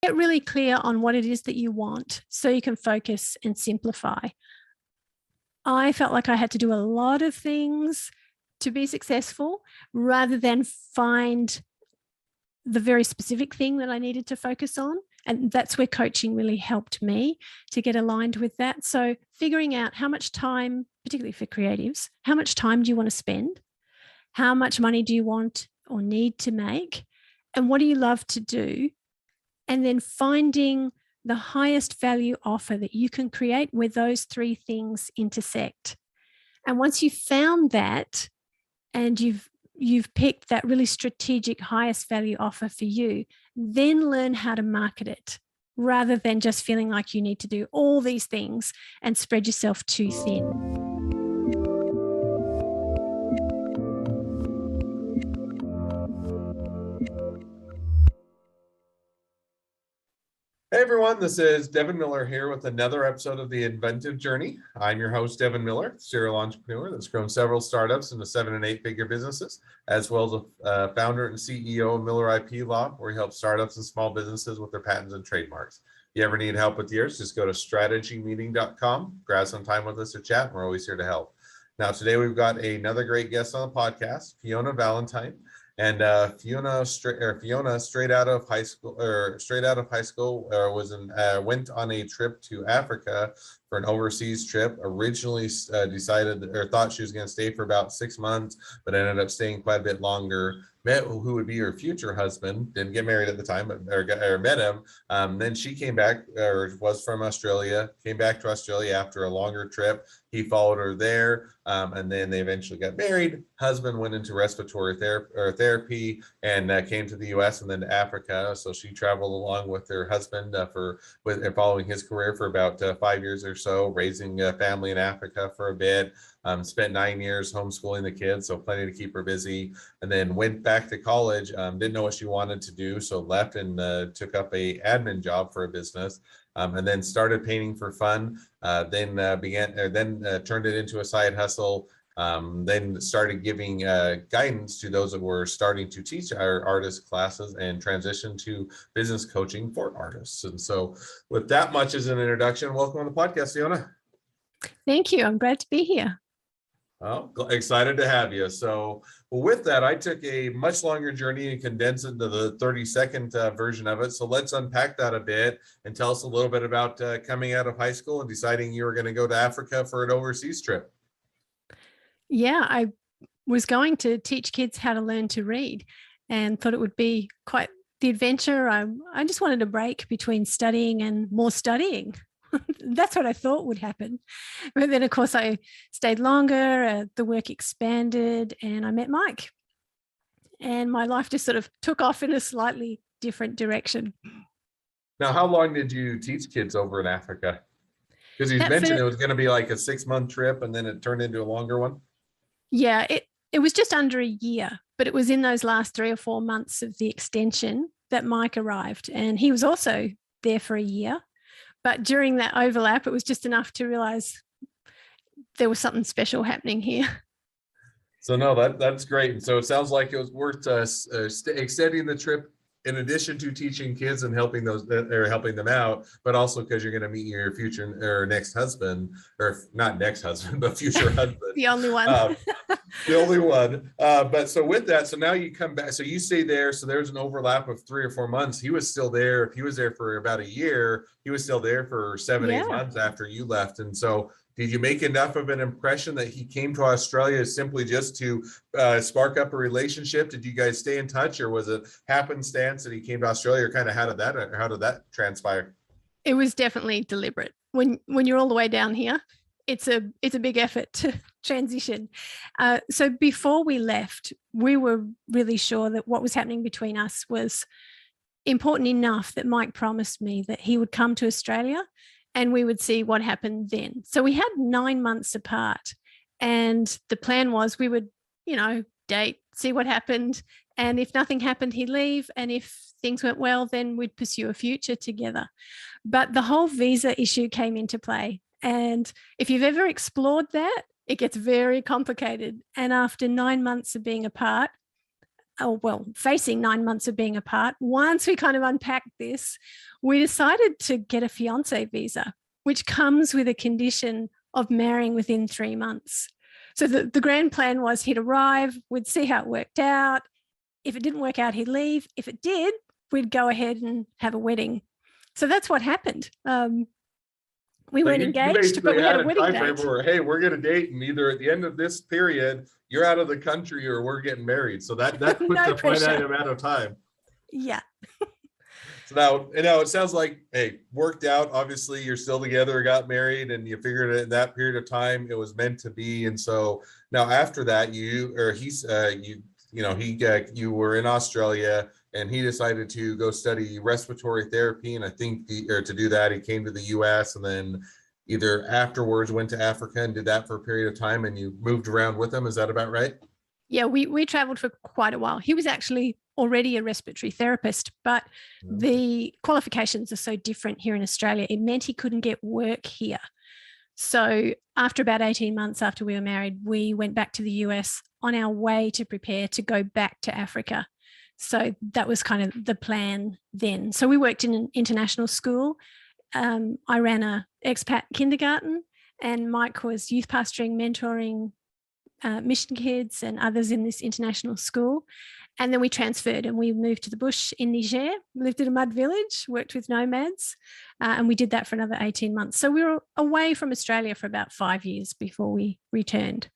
Get really clear on what it is that you want so you can focus and simplify. I felt like I had to do a lot of things to be successful rather than find the very specific thing that I needed to focus on. And that's where coaching really helped me to get aligned with that. So figuring out how much time, particularly for creatives, how much time do you want to spend? How much money do you want or need to make? And what do you love to do? And then finding the highest value offer that you can create where those three things intersect. And once you've found that and you've picked that really strategic highest value offer for you, then learn how to market it rather than just feeling like you need to do all these things and spread yourself too thin. Hey everyone, this is Devin Miller here with another episode of The Inventive Journey. I'm your host, Devin Miller, serial entrepreneur that's grown several startups into 7- and 8-figure businesses, as well as a founder and CEO of Miller IP Law, where he helps startups and small businesses with their patents and trademarks. If you ever need help with yours, just go to strategymeeting.com, grab some time with us to chat, and we're always here to help. Now, today we've got another great guest on the podcast, Fiona Valentine. And Fiona, straight out of high school, went on a trip to Africa for an overseas trip. Originally decided or thought she was going to stay for about 6 months, but ended up staying quite a bit longer. Met who would be her future husband. Didn't get married at the time, but or met him. Then she came back, or was from Australia. Came back to Australia after a longer trip. He followed her there, and then they eventually got married. Husband went into respiratory therapy and came to the U.S. and then to Africa. So she traveled along with her husband following his career for about 5 years or so, raising a family in Africa for a bit. Spent 9 years homeschooling the kids, so plenty to keep her busy. And then went back to college. Didn't know what she wanted to do, so left and took up a admin job for a business. And then started painting for fun. Then turned it into a side hustle. Then started giving guidance to those that were starting to teach our artist classes and transition to business coaching for artists. And so, with that much as an introduction, welcome on the podcast, Fiona. Thank you. I'm glad to be here. Oh, excited to have you. So, well, with that, I took a much longer journey and condensed into the 30-second version of it. So let's unpack that a bit and tell us a little bit about coming out of high school and deciding you were going to go to Africa for an overseas trip. Yeah, I was going to teach kids how to learn to read and thought it would be quite the adventure. I just wanted a break between studying and more studying. That's what I thought would happen. But then, of course, I stayed longer, the work expanded, and I met Mike. And my life just sort of took off in a slightly different direction. Now, how long did you teach kids over in Africa? Because you mentioned it was going to be like a 6-month trip, and then it turned into a longer one. Yeah, it was just under a year, but it was in those last 3 or 4 months of the extension that Mike arrived. And he was also there for a year. But during that overlap, it was just enough to realize there was something special happening here. So no, that's great. And so it sounds like it was worth extending the trip in addition to teaching kids and helping them out, but also because you're going to meet your future or next husband, or not next husband, but future husband. The only one. The only one. But so with that, so now you come back. So you stay there. So there's an overlap of 3 or 4 months. He was still there. If he was there for about a year, he was still there for 7, 8 months after you left. And so did you make enough of an impression that he came to Australia simply just to spark up a relationship? Did you guys stay in touch, or was it happenstance that he came to Australia, or kind of how did that transpire? It was definitely deliberate. When you're all the way down here, it's a big effort to transition. So before we left, we were really sure that what was happening between us was important enough that Mike promised me that he would come to Australia and we would see what happened then. So we had 9 months apart, and the plan was we would, date, see what happened. And if nothing happened, he'd leave. And if things went well, then we'd pursue a future together. But the whole visa issue came into play. And if you've ever explored that, it gets very complicated. And after 9 months of being apart, facing 9 months of being apart, once we kind of unpacked this, we decided to get a fiance visa, which comes with a condition of marrying within 3 months. So the grand plan was he'd arrive, we'd see how it worked out. If it didn't work out, he'd leave. If it did, we'd go ahead and have a wedding. So that's what happened. We weren't engaged, but we had a wedding date. Where, hey, we're going to date, and either at the end of this period, you're out of the country or we're getting married. So that puts a finite amount of time. Yeah. So now it sounds like, hey, worked out. Obviously, you're still together, got married, and you figured in that period of time it was meant to be. And so now after that, you were in Australia, and he decided to go study respiratory therapy. And I think to do that, he came to the US, and then either afterwards went to Africa and did that for a period of time, and you moved around with him. Is that about right? Yeah, we traveled for quite a while. He was actually already a respiratory therapist, but the qualifications are so different here in Australia. It meant he couldn't get work here. So after about 18 months after we were married, we went back to the US on our way to prepare to go back to Africa. So that was kind of the plan then. So we worked in an international school. I ran a expat kindergarten, and Mike was youth pastoring, mentoring mission kids and others in this international school. And then we transferred and we moved to the bush in Niger, lived in a mud village, worked with nomads, and we did that for another 18 months. So we were away from Australia for about 5 years before we returned.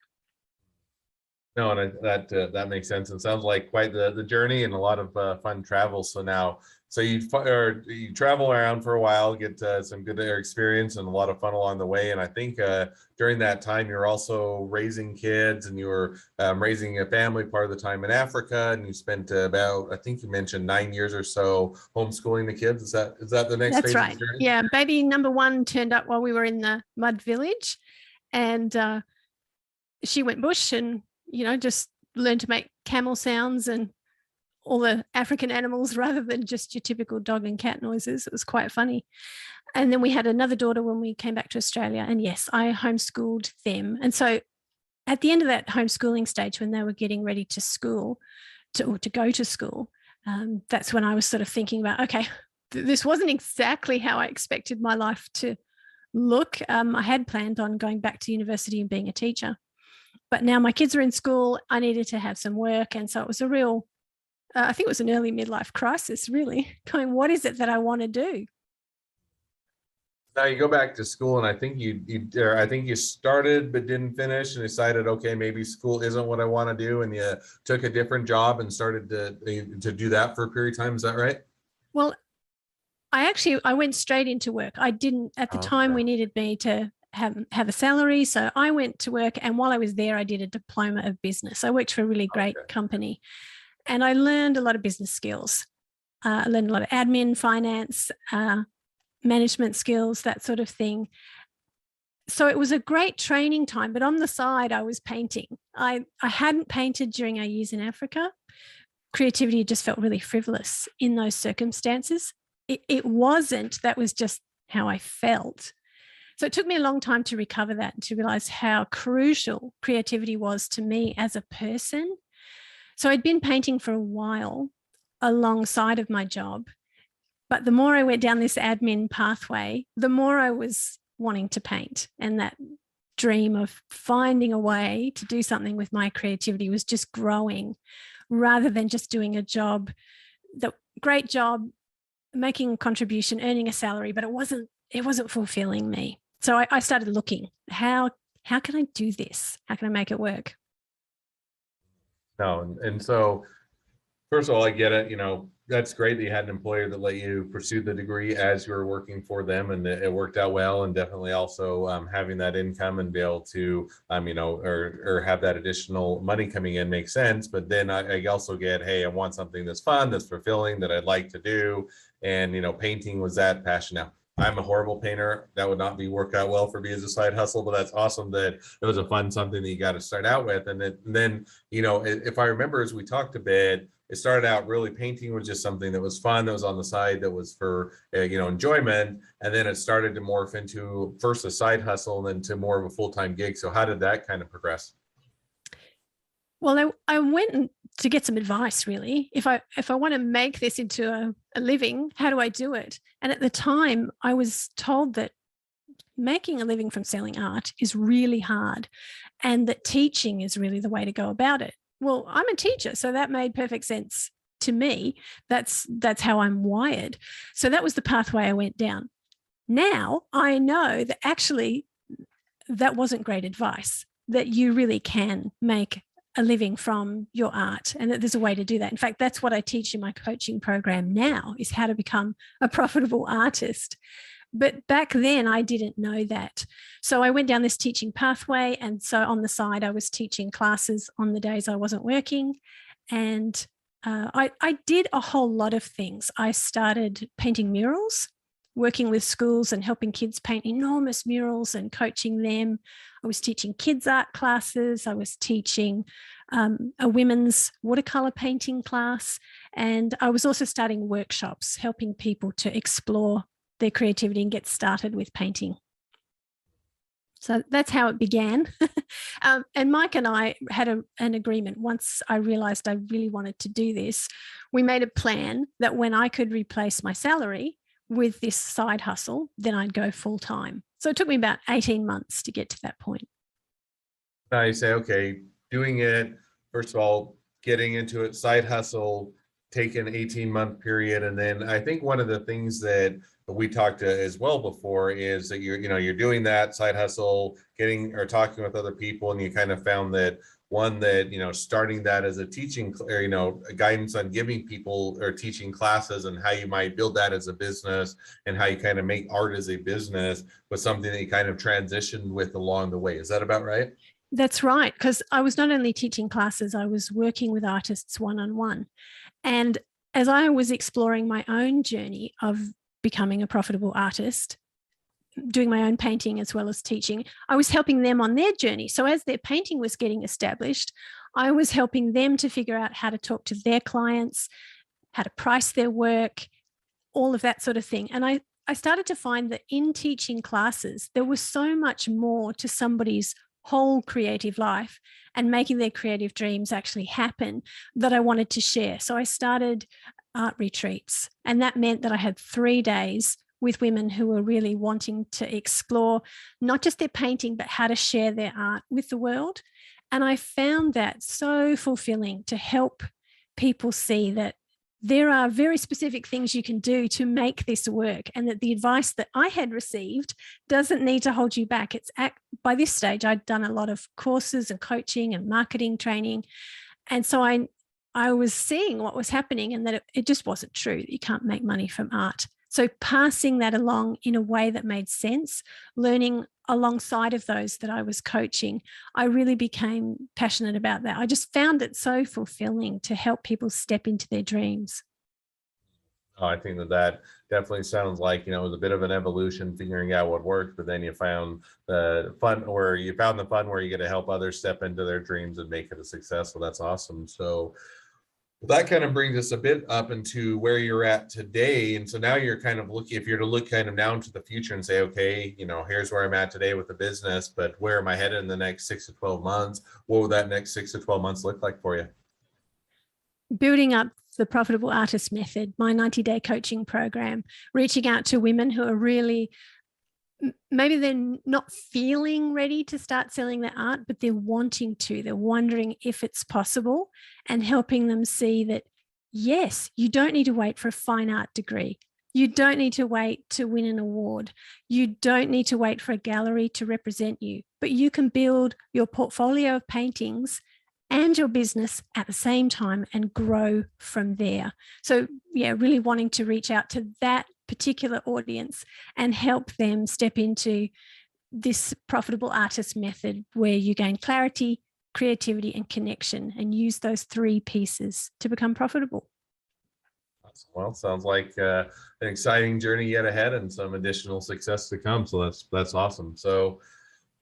No, and that makes sense. It sounds like quite the journey and a lot of fun travel. So you travel around for a while, get some good experience and a lot of fun along the way. And I think during that time, you're also raising kids, and you were raising a family part of the time in Africa. And you spent about, I think you mentioned 9 years or so homeschooling the kids. Is that the next phase? That's right. Of the journey? Yeah, baby number one turned up while we were in the mud village, and she went bush and just learned to make camel sounds and all the African animals rather than just your typical dog and cat noises. It was quite funny. And then we had another daughter when we came back to Australia. And yes, I homeschooled them. And so at the end of that homeschooling stage, when they were getting ready to school, to go to school, that's when I was sort of thinking about, okay, this wasn't exactly how I expected my life to look. I had planned on going back to university and being a teacher. But now my kids are in school, I needed to have some work. And so it was a real, I think it was an early midlife crisis, really, going, what is it that I want to do? Now you go back to school, and I think you started but didn't finish, and decided, okay, maybe school isn't what I want to do, and you took a different job and started to do that for a period of time. Is that right? Well, I went straight into work. I didn't, at the time, we needed me to have a salary. So I went to work, and while I was there, I did a diploma of business. I worked for a really great company, and I learned a lot of business skills. I learned a lot of admin, finance, management skills, that sort of thing. So it was a great training time, but on the side, I was painting. I hadn't painted during our years in Africa. Creativity just felt really frivolous in those circumstances. It wasn't, that was just how I felt. So it took me a long time to recover that and to realize how crucial creativity was to me as a person. So I'd been painting for a while alongside of my job, but the more I went down this admin pathway, the more I was wanting to paint, and that dream of finding a way to do something with my creativity was just growing, rather than just doing a job, great job, making a contribution, earning a salary, but it wasn't fulfilling me. So I started looking, how can I do this? How can I make it work? No, and so first of all, I get it. That's great that you had an employer that let you pursue the degree as you were working for them, and it worked out well. And definitely also having that income and be able to, or have that additional money coming in makes sense. But then I also get, hey, I want something that's fun, that's fulfilling, that I'd like to do. And, painting was that passion. Now, I'm a horrible painter. That would not work out well for me as a side hustle, but that's awesome that it was something that you got to start out with. And then, if I remember, as we talked a bit, it started out really painting was just something that was fun, that was on the side, that was for, enjoyment. And then it started to morph into first a side hustle and then to more of a full-time gig. So how did that kind of progress? Well, I went to get some advice, really. If I want to make this into a living, how do I do it? And at the time, I was told that making a living from selling art is really hard and that teaching is really the way to go about it. Well, I'm a teacher, so that made perfect sense to me. That's how I'm wired. So that was the pathway I went down. Now I know that actually that wasn't great advice, that you really can make a living from your art and that there's a way to do that. In fact, that's what I teach in my coaching program now, is how to become a profitable artist. But back then I didn't know that. So I went down this teaching pathway. And so on the side, I was teaching classes on the days I wasn't working. And I did a whole lot of things. I started painting murals, working with schools and helping kids paint enormous murals and coaching them. I was teaching kids art classes. I was teaching a women's watercolor painting class. And I was also starting workshops, helping people to explore their creativity and get started with painting. So that's how it began. And Mike and I had an agreement. Once I realized I really wanted to do this, we made a plan that when I could replace my salary with this side hustle, then I'd go full time. So it took me about 18 months to get to that point. Now you say, okay, doing it, first of all, getting into it, side hustle, take an 18-month period. And then I think one of the things that we talked as well before is that you're doing that side hustle, getting or talking with other people, and you kind of found that one that, starting that as a teaching or, guidance on giving people or teaching classes and how you might build that as a business and how you kind of make art as a business was something that you kind of transitioned with along the way. Is that about right? That's right. Because I was not only teaching classes, I was working with artists one-on-one. And as I was exploring my own journey of becoming a profitable artist, doing my own painting as well as teaching, I was helping them on their journey. So as their painting was getting established, I was helping them to figure out how to talk to their clients, how to price their work, all of that sort of thing. And I started to find that in teaching classes, there was so much more to somebody's whole creative life and making their creative dreams actually happen that I wanted to share. So I started art retreats, and that meant that I had 3 days with women who were really wanting to explore not just their painting, but how to share their art with the world. And I found that so fulfilling to help people see that there are very specific things you can do to make this work, and that the advice that I had received doesn't need to hold you back. By this stage, I'd done a lot of courses and coaching and marketing training. And so I was seeing what was happening, and that it just wasn't true that you can't make money from art. So passing that along in a way that made sense, learning alongside of those that I was coaching, I really became passionate about that. I just found it so fulfilling to help people step into their dreams. Oh, I think that definitely sounds like, it was a bit of an evolution figuring out what worked, but then you found the fun where you get to help others step into their dreams and make it a success. So that's awesome. So that kind of brings us a bit up into where you're at today. And so now you're kind of looking, if you're to look kind of now into the future and say, okay, here's where I'm at today with the business, but where am I headed in the next 6 to 12 months? What will that next 6 to 12 months look like for you? Building up the Profitable Artist Method, my 90-day coaching program, reaching out to women who are really, maybe they're not feeling ready to start selling their art, but they're wanting to. They're wondering if it's possible, and helping them see that, yes, you don't need to wait for a fine art degree. You don't need to wait to win an award. You don't need to wait for a gallery to represent you, but you can build your portfolio of paintings and your business at the same time and grow from there. So yeah, really wanting to reach out to that particular audience and help them step into this Profitable Artist Method, where you gain clarity, creativity, and connection, and use those 3 pieces to become profitable. Well, sounds like an exciting journey yet ahead and some additional success to come. So that's awesome. So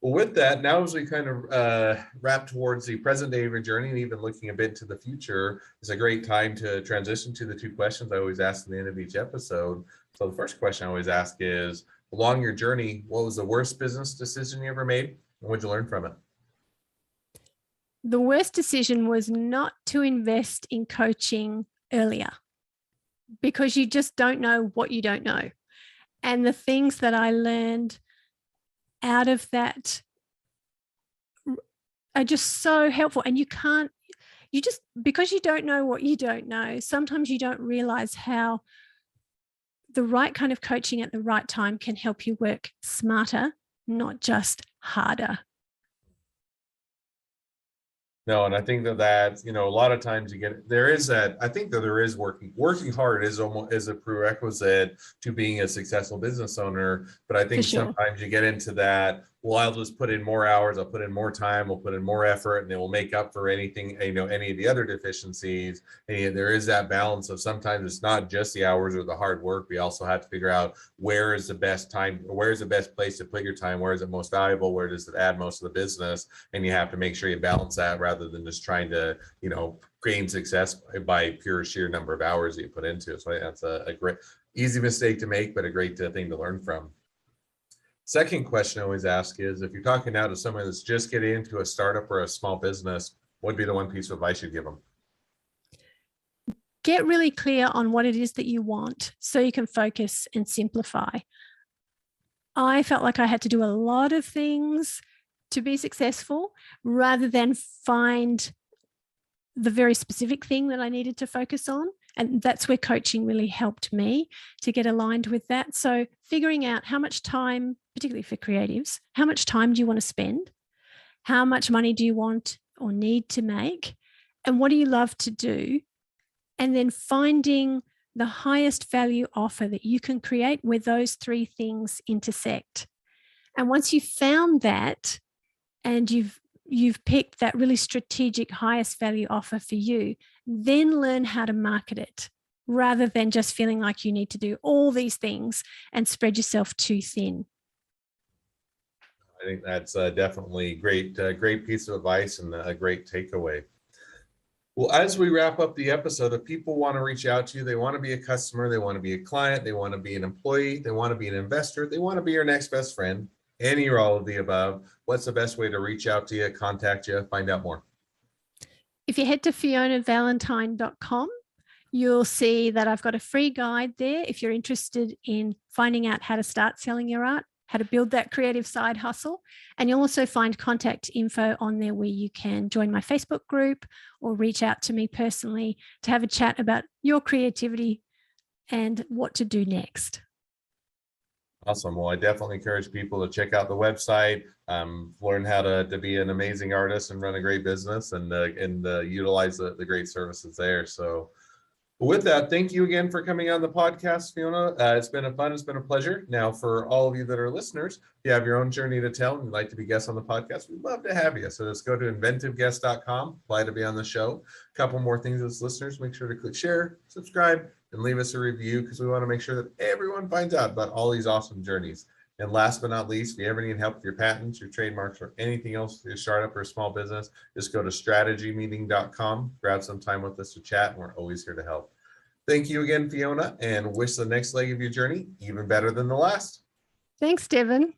well, with that, now as we kind of wrap towards the present day of your journey and even looking a bit to the future, is a great time to transition to the 2 questions I always ask at the end of each episode. So the first question I always ask is, along your journey, what was the worst business decision you ever made, and what did you learn from it? The worst decision was not to invest in coaching earlier, because you just don't know what you don't know. And the things that I learned out of that are just so helpful. And because you don't know what you don't know, sometimes you don't realize how the right kind of coaching at the right time can help you work smarter, not just harder. No, and I think that a lot of times there is that. I think that there is working hard is almost is a prerequisite to being a successful business owner. But I For think sure. sometimes you get into that. Well, I'll just put in more hours, I'll put in more time, I'll put in more effort, and it will make up for anything, any of the other deficiencies. And there is that balance of sometimes it's not just the hours or the hard work. We also have to figure out where is the best time, where is the best place to put your time, where is it most valuable, where does it add most of the business, and you have to make sure you balance that rather than just trying to, gain success by pure sheer number of hours that you put into it. So I think that's a great, easy mistake to make, but a great thing to learn from. Second question I always ask is, if you're talking now to someone that's just getting into a startup or a small business, what would be the one piece of advice you'd give them? Get really clear on what it is that you want so you can focus and simplify. I felt like I had to do a lot of things to be successful rather than find the very specific thing that I needed to focus on. And that's where coaching really helped me to get aligned with that. So figuring out how much time, particularly for creatives, how much time do you want to spend? How much money do you want or need to make? And what do you love to do? And then finding the highest value offer that you can create where those three things intersect. And once you've found that, and you've picked that really strategic highest value offer for you, then learn how to market it rather than just feeling like you need to do all these things and spread yourself too thin. I think that's definitely great piece of advice and a great takeaway. Well, as we wrap up the episode, if people want to reach out to you, they want to be a customer, they want to be a client, they want to be an employee, they want to be an investor, they want to be your next best friend, any or all of the above, what's the best way to reach out to you, contact you, find out more? If you head to fionavalentine.com, you'll see that I've got a free guide there if you're interested in finding out how to start selling your art, how to build that creative side hustle. And you'll also find contact info on there where you can join my Facebook group or reach out to me personally to have a chat about your creativity and what to do next. Awesome. Well, I definitely encourage people to check out the website, learn how to be an amazing artist and run a great business, and utilize the great services there. So with that, thank you again for coming on the podcast, Fiona. It's been it's been a pleasure. Now, for all of you that are listeners, if you have your own journey to tell and you'd like to be guests on the podcast, we'd love to have you. So just go to inventiveguest.com, apply to be on the show. A couple more things as listeners, make sure to click share, subscribe, and leave us a review, because we want to make sure that everyone finds out about all these awesome journeys. And last but not least, if you ever need help with your patents, your trademarks, or anything else for your startup or small business, just go to strategymeeting.com, grab some time with us to chat, and we're always here to help. Thank you again, Fiona, and wish the next leg of your journey even better than the last. Thanks, Devin.